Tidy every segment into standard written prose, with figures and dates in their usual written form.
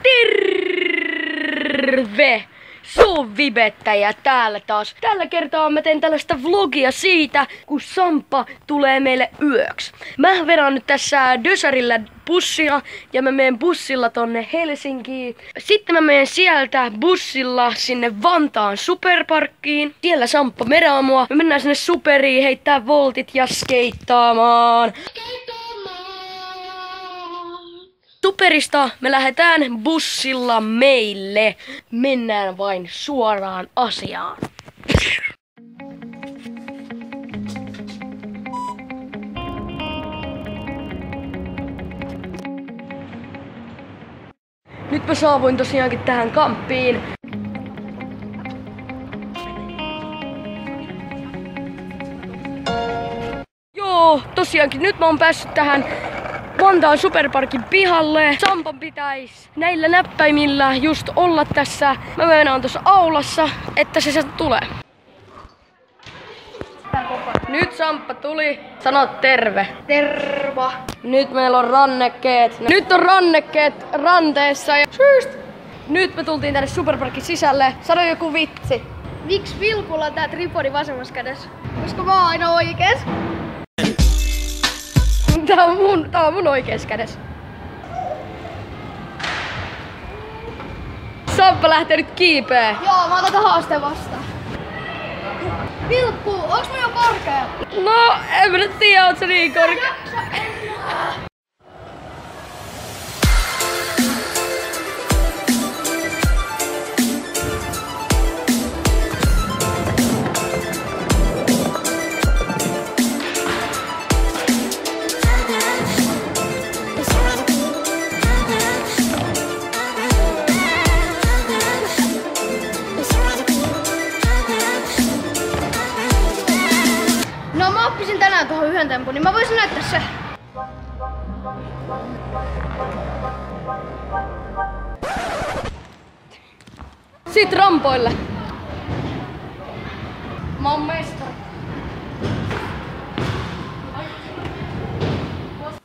Terve! Suvibettäjä täällä taas. Tällä kertaa mä teen tällaista vlogia siitä, kun Samppa tulee meille yöksi. Mä vedän nyt tässä Dösärillä bussia ja mä menen bussilla tonne Helsinkiin. Sitten mä menen sieltä bussilla sinne Vantaan superparkkiin. Siellä Samppa meraa mua. Me mennään sinne superiin heittää voltit ja skeittaamaan. Superista me lähdetään bussilla meille. Mennään vain suoraan asiaan. Nyt mä saavuin tosiaankin tähän kamppiin. Joo, tosiaankin nyt mä oon päässyt tähän Vantaan superparkin pihalle. Sampan pitäis näillä näppäimillä just olla tässä. Mä meinaan tuossa aulassa, että se sieltä tulee. Nyt Samppa tuli. Sano terve. Terva. Nyt meillä on rannekkeet. Nyt on rannekkeet ranteessa. Ja nyt me tultiin tänne superparkin sisälle. Sano joku vitsi. Miksi Vilkulla on tää tripodi vasemmassa kädessä? Koska mä oon aina oikees. Tää on mun oikees kädessä. Samppa lähtee nyt kiipee. Joo, mä otan haasteen vastaan. Vilkku, onks mä jo korkea? No, en mä nyt tiedä, oot sä niin korkea. No mä oppisin tänään tuohon yhden tempun, niin mä voisin näyttää se. Sit rampoille. Mä oon mestari.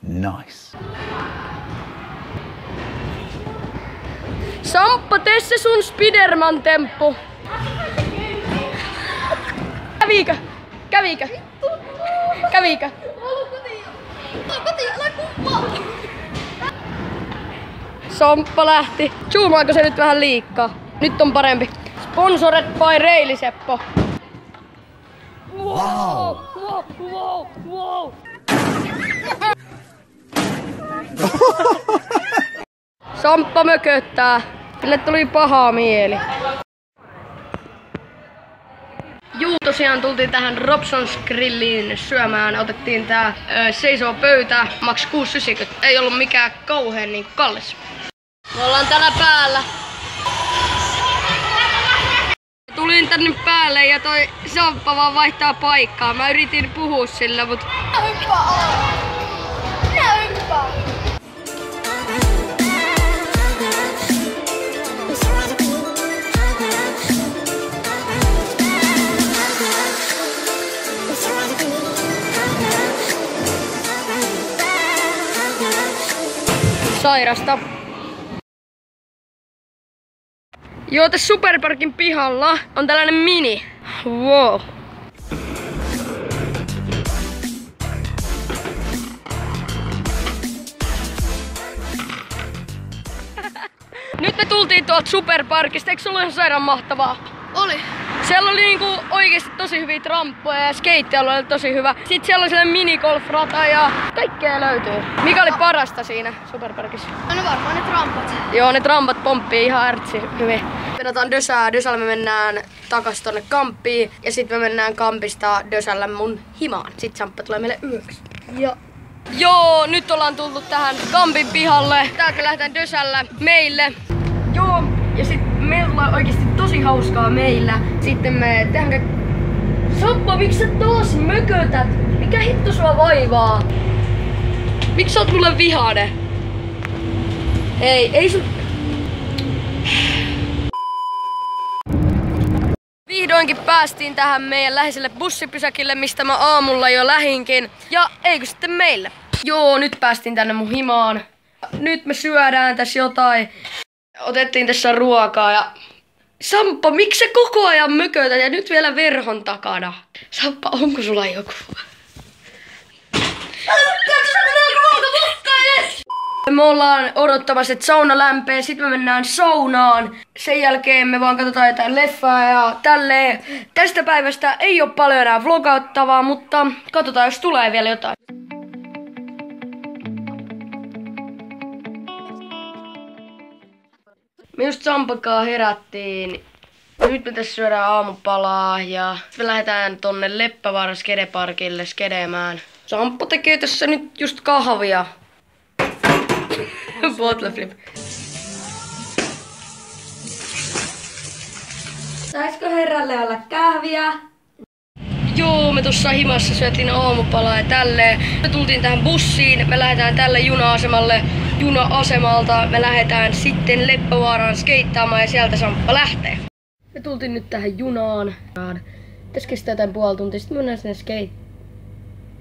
Nice. Samppa, tee se sun Spiderman-temppu. Kävikö? Kävikö? Kävikö? Samppa lähti. Zoomaako se nyt vähän liikaa? Nyt on parempi. Sponsored by Reiliseppo. Wow! Wow! Wow! Wow! Samppa mököttää. Sille tuli paha mieli. Juu, tosiaan tultiin tähän Robsons Grilliin syömään. Otettiin tää seisoo pöytä. Maks 6,90. Ei ollut mikään kauhean niin kallis. Me ollaan täällä päällä. Tulin tänne päälle ja toi Samppa vaan vaihtaa paikkaa. Mä yritin puhua sillä, mut... Sairasta. Joo, tässä superparkin pihalla on tällainen mini. Wow. Nyt me tultiin tuolta superparkista, eikö se ollut ihan sairaan mahtavaa? Oli. Siellä oli niinku oikeesti tosi hyviä tramppoja ja skeittialue oli tosi hyvä. Sitten siellä oli sellainen minigolf-rata ja kaikkea löytyy. Mikä oli parasta siinä superparkissa? No varmaan ne trampat. Joo, ne trampat pomppii ihan ärtsi hyvin. Vedataan Dösää. Dösällä me mennään takas tonne kamppiin. Ja sitten me mennään kampista Dösällä mun himaan. Sitten Samppa tulee meille yöksi. Ja... Joo, nyt ollaan tullut tähän kampin pihalle. Täältä lähdetään Dösällä meille. Joo, ja sit meillä on oikeesti tosi hauskaa meillä. Sitten me tehdään... Samppa, miksi sä taas mökötät? Mikä hitto sua vaivaa? Miksi sä oot mulle vihane? Ei sun... vihdoinkin päästiin tähän meidän läheiselle bussipysäkille, mistä mä aamulla jo lähinkin. Ja eikö sitten meille? Joo, nyt päästiin tänne mun himaan. Nyt me syödään tässä jotain. Otettiin tässä ruokaa ja... Samppa, miksi sä koko ajan mökötät ja nyt vielä verhon takana? Samppa, onko sulla joku? Me ollaan odottamassa, että sauna lämpee, sitten me mennään saunaan. Sen jälkeen me vaan katsotaan jotain leffaa ja tälleen. Tästä päivästä ei ole paljon enää vlogauttavaa, mutta katsotaan, jos tulee vielä jotain. Me just Sampakaa herättiin. Nyt me tässä syödään aamupalaa ja me lähdetään tonne Leppävaaran skedeparkille skedemään. Samppa tekee tässä nyt just kahvia. Bottle flip. Saisiko herralle olla kahvia? Joo, me tuossa himassa syötiin aamupalaa ja tälleen. Me tultiin tähän bussiin, me lähdetään tälle juna-asemalle. Juna-asemalta me lähdetään sitten Leppävaaraan skeittaamaan ja sieltä Samppa lähtee. Me tultiin nyt tähän junaan. Tässä kestää jotain puoli tuntia, sitten mennään sinne skate.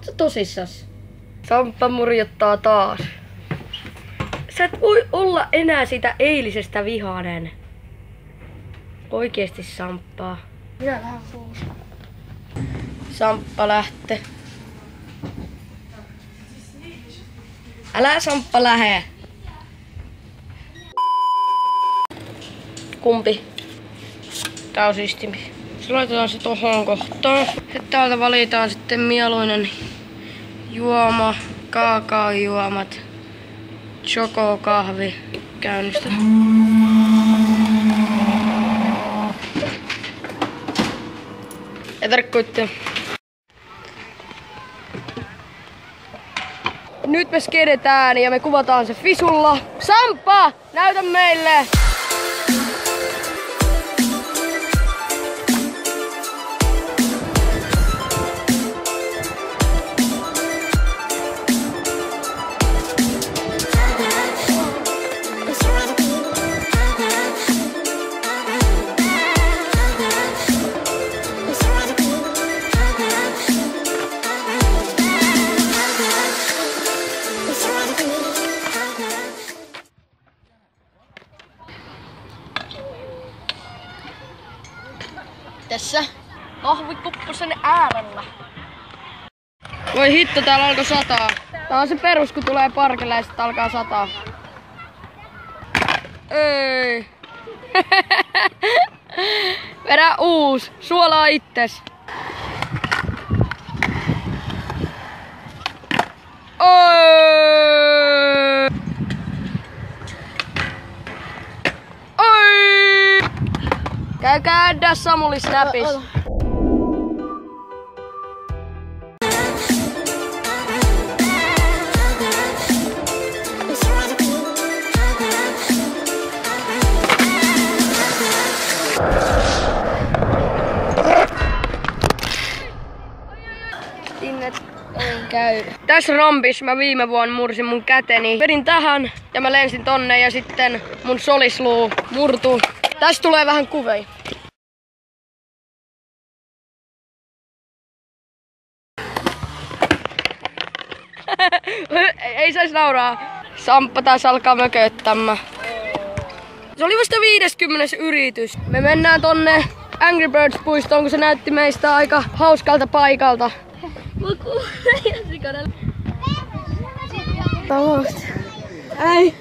Sä tosissas. Samppa murjottaa taas. Sä et voi olla enää sitä eilisestä vihainen. Oikeesti Samppaa. Minä lähden pois. Samppa lähtee. Älä Samppa lähe. Kumpi? Tää on siistimi. Se laitetaan se tohon kohtaan. Sitten täältä valitaan sitten mieluinen juoma, kaakaojuomat, chokokahvi käynnistä. Ei tarkkoittaa. Nyt me skedetään ja me kuvataan se fisulla. Samppa, näytä meille! Tässä kahvikupposen äärellä. Voi hitto, täällä alkoi sataa. Tää on se perus, kun tulee parkille ja sit alkaa sataa. Ei. Vedä uus. Suolaa itses. Oi. Oi. Käydään Samuli Snapis. Tässä rampissa mä viime vuonna mursin mun käteni. Vedin tähän ja mä lensin tonne ja sitten mun solisluu murtuu. Tästä tulee vähän kuvei. Ei sais nauraa. Samppa taas alkaa mököttämään. Se oli vasta 50. yritys. Me mennään tonne Angry Birds -puistoon, kun se näytti meistä aika hauskalta paikalta. Mä kuulen ihan sikana. Talosta. Ei.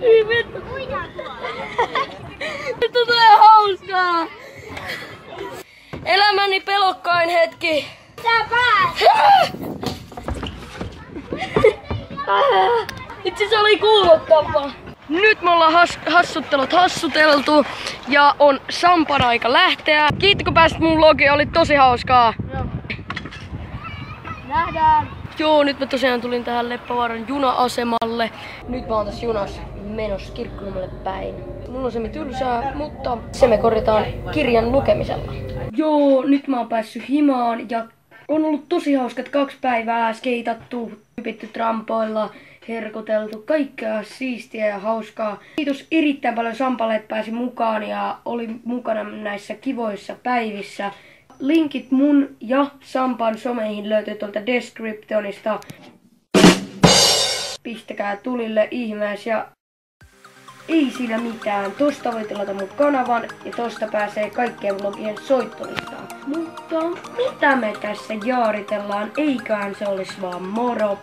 Ei vittu. Vittu tulee hauskaa. Elämäni pelokkain hetki. Sä pääs! Itse se oli kuumottavaa. Nyt me ollaan hassuteltu ja on Sampan aika lähteä. Kiitos kun pääsit mun vlogiin, oli tosi hauskaa. Joo. Nähdään! Joo, nyt mä tosiaan tulin tähän Leppävaaran juna-asemalle. Nyt mä oon tässä junassa menossa Kirkkonummelle päin. Mulla on semi tylsää, mutta se me korjataan kirjan lukemisella. Joo, nyt mä oon päässyt himaan ja On ollut tosi hauskat 2 päivää, skeitattu, hypitty trampoilla, herkuteltu, kaikkea siistiä ja hauskaa. Kiitos erittäin paljon Sampalle, että pääsi mukaan ja oli mukana näissä kivoissa päivissä. Linkit mun ja Sampan someihin löytyy tuolta descriptionista. Pistäkää tulille ihmeessä ja ei siinä mitään. Tosta voi tilata mun kanavan ja tosta pääsee kaikkien vlogien soittolistaan. Mutta mitä me tässä jaaritellaan? Eiköhän se olisi vaan moro!